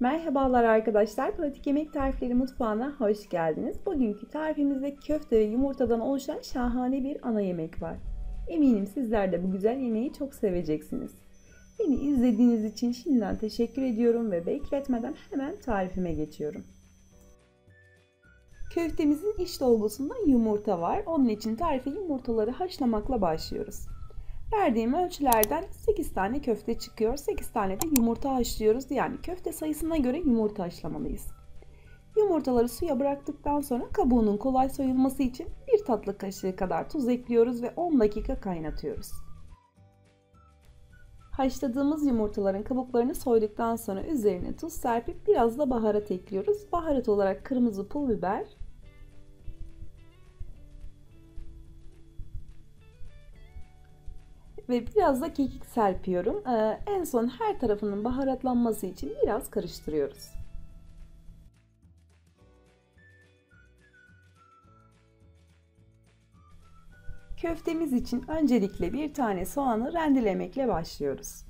Merhabalar arkadaşlar, Pratik Yemek Tarifleri Mutfağı'na hoş geldiniz. Bugünkü tarifimizde köfte ve yumurtadan oluşan şahane bir ana yemek var. Eminim sizler de bu güzel yemeği çok seveceksiniz. Beni izlediğiniz için şimdiden teşekkür ediyorum ve bekletmeden hemen tarifime geçiyorum. Köftemizin iç dolgusunda yumurta var. Onun için tarife yumurtaları haşlamakla başlıyoruz. Verdiğim ölçülerden 8 tane köfte çıkıyor. 8 tane de yumurta haşlıyoruz. Yani köfte sayısına göre yumurta haşlamalıyız. Yumurtaları suya bıraktıktan sonra kabuğunun kolay soyulması için 1 tatlı kaşığı kadar tuz ekliyoruz ve 10 dakika kaynatıyoruz. Haşladığımız yumurtaların kabuklarını soyduktan sonra üzerine tuz serpip biraz da baharat ekliyoruz. Baharat olarak kırmızı pul biber, ve biraz da kekik serpiyorum. En son her tarafının baharatlanması için biraz karıştırıyoruz. Köftemiz için öncelikle bir tane soğanı rendelemekle başlıyoruz.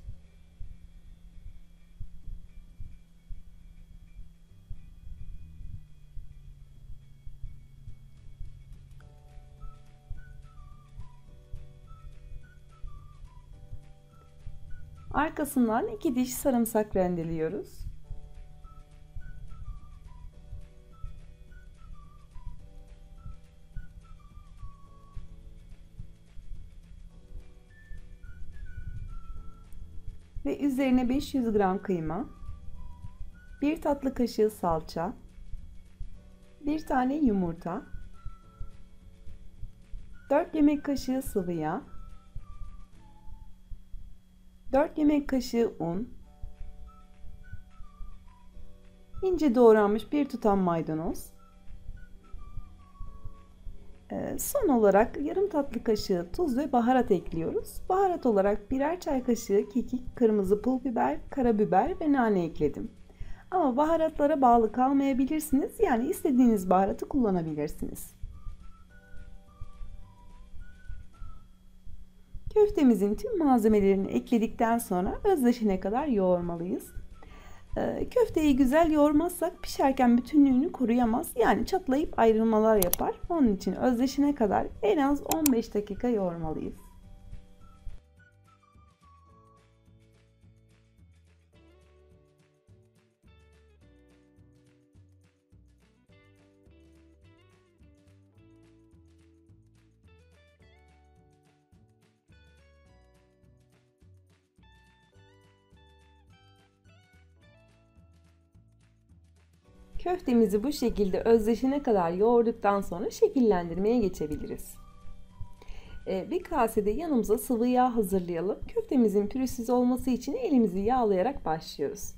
Arkasından 2 diş sarımsak rendeliyoruz. Ve üzerine 500 gram kıyma, 1 tatlı kaşığı salça, 1 tane yumurta, 4 yemek kaşığı sıvı yağ, 4 yemek kaşığı un, ince doğranmış bir tutam maydanoz, son olarak yarım tatlı kaşığı tuz ve baharat ekliyoruz. Baharat olarak birer çay kaşığı kekik, kırmızı pul biber, karabiber ve nane ekledim. Ama baharatlara bağlı kalmayabilirsiniz. Yani istediğiniz baharatı kullanabilirsiniz. Köftemizin tüm malzemelerini ekledikten sonra özleşene kadar yoğurmalıyız. Köfteyi güzel yoğurmazsak pişerken bütünlüğünü koruyamaz. Yani çatlayıp ayrılmalar yapar. Onun için özleşene kadar en az 15 dakika yoğurmalıyız. Köftemizi bu şekilde özleşene kadar yoğurduktan sonra şekillendirmeye geçebiliriz. Bir kasede yanımıza sıvı yağ hazırlayalım. Köftemizin pürüzsüz olması için elimizi yağlayarak başlıyoruz.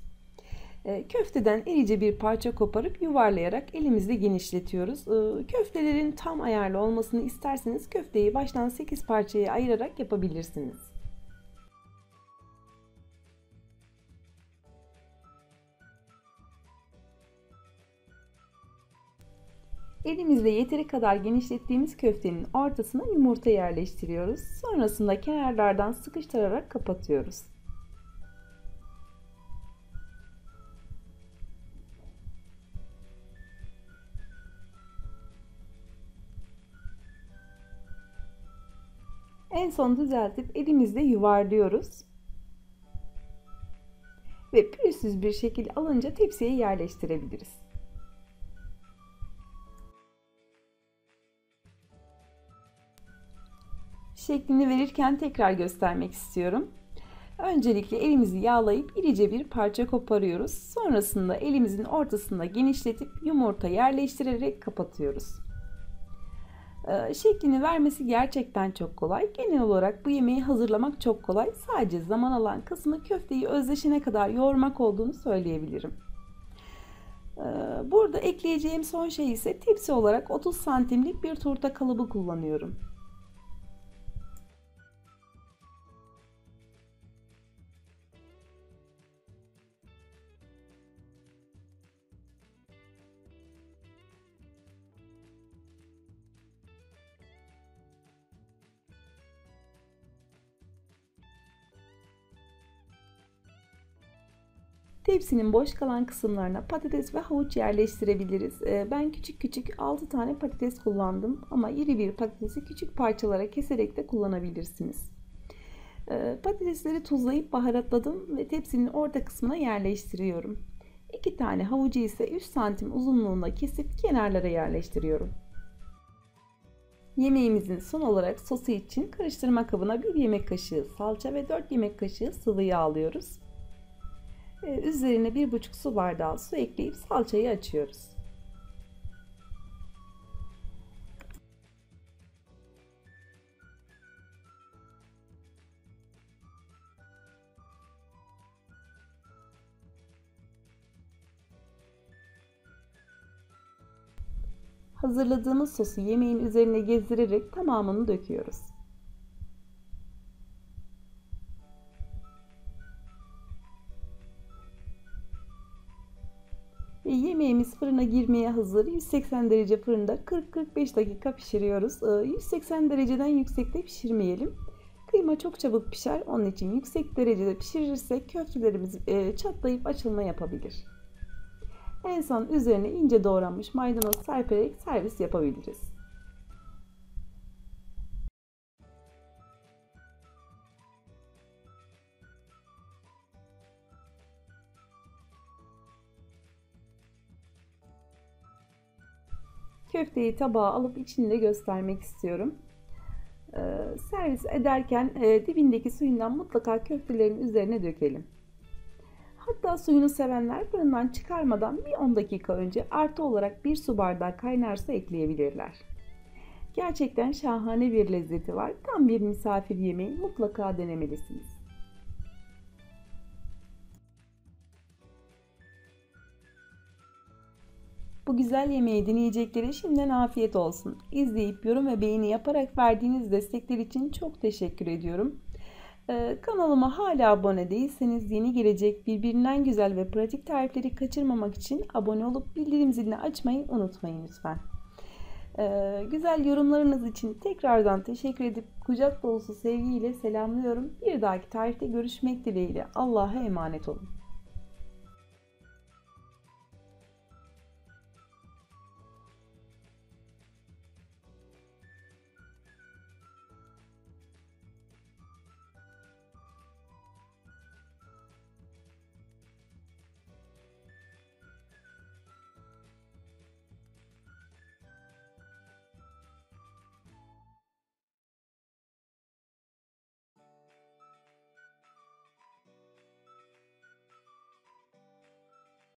Köfteden irice bir parça koparıp yuvarlayarak elimizle genişletiyoruz. Köftelerin tam ayarlı olmasını isterseniz köfteyi baştan 8 parçaya ayırarak yapabilirsiniz. Elimizle yeteri kadar genişlettiğimiz köftenin ortasına yumurta yerleştiriyoruz. Sonrasında kenarlardan sıkıştırarak kapatıyoruz. En son düzeltip elimizle yuvarlıyoruz. Ve pürüzsüz bir şekil alınca tepsiye yerleştirebiliriz. Şeklini verirken tekrar göstermek istiyorum. Öncelikle elimizi yağlayıp irice bir parça koparıyoruz. Sonrasında elimizin ortasında genişletip yumurta yerleştirerek kapatıyoruz. Şeklini vermesi gerçekten çok kolay. Genel olarak bu yemeği hazırlamak çok kolay. Sadece zaman alan kısmı köfteyi özleşene kadar yoğurmak olduğunu söyleyebilirim. Burada ekleyeceğim son şey ise tepsi olarak 30 santimlik bir turta kalıbı kullanıyorum. Tepsinin boş kalan kısımlarına patates ve havuç yerleştirebiliriz. Ben küçük küçük 6 tane patates kullandım ama iri bir patatesi küçük parçalara keserek de kullanabilirsiniz. Patatesleri tuzlayıp baharatladım ve tepsinin orta kısmına yerleştiriyorum. 2 tane havucu ise 3 santim uzunluğunda kesip kenarlara yerleştiriyorum. Yemeğimizin son olarak sosu için karıştırma kabına 1 yemek kaşığı salça ve 4 yemek kaşığı sıvı yağ alıyoruz. Üzerine 1,5 su bardağı su ekleyip salçayı açıyoruz. Hazırladığımız sosu yemeğin üzerine gezdirerek tamamını döküyoruz. Ve yemeğimiz fırına girmeye hazır. 180 derece fırında 40-45 dakika pişiriyoruz. 180 dereceden yüksekte pişirmeyelim. Kıyma çok çabuk pişer. Onun için yüksek derecede pişirirsek köftelerimiz çatlayıp açılma yapabilir. En son üzerine ince doğranmış maydanoz serperek servis yapabiliriz. Köfteyi tabağa alıp içini de göstermek istiyorum. Servis ederken dibindeki suyundan mutlaka köftelerin üzerine dökelim. Hatta suyunu sevenler fırından çıkarmadan bir 10 dakika önce artı olarak 1 su bardağı kaynar su ekleyebilirler. Gerçekten şahane bir lezzeti var. Tam bir misafir yemeği, mutlaka denemelisiniz. Bu güzel yemeği deneyeceklere şimdiden afiyet olsun. İzleyip yorum ve beğeni yaparak verdiğiniz destekler için çok teşekkür ediyorum. Kanalıma hala abone değilseniz yeni gelecek birbirinden güzel ve pratik tarifleri kaçırmamak için abone olup bildirim zilini açmayı unutmayın lütfen. Güzel yorumlarınız için tekrardan teşekkür edip kucak dolusu sevgiyle selamlıyorum. Bir dahaki tarifte görüşmek dileğiyle. Allah'a emanet olun.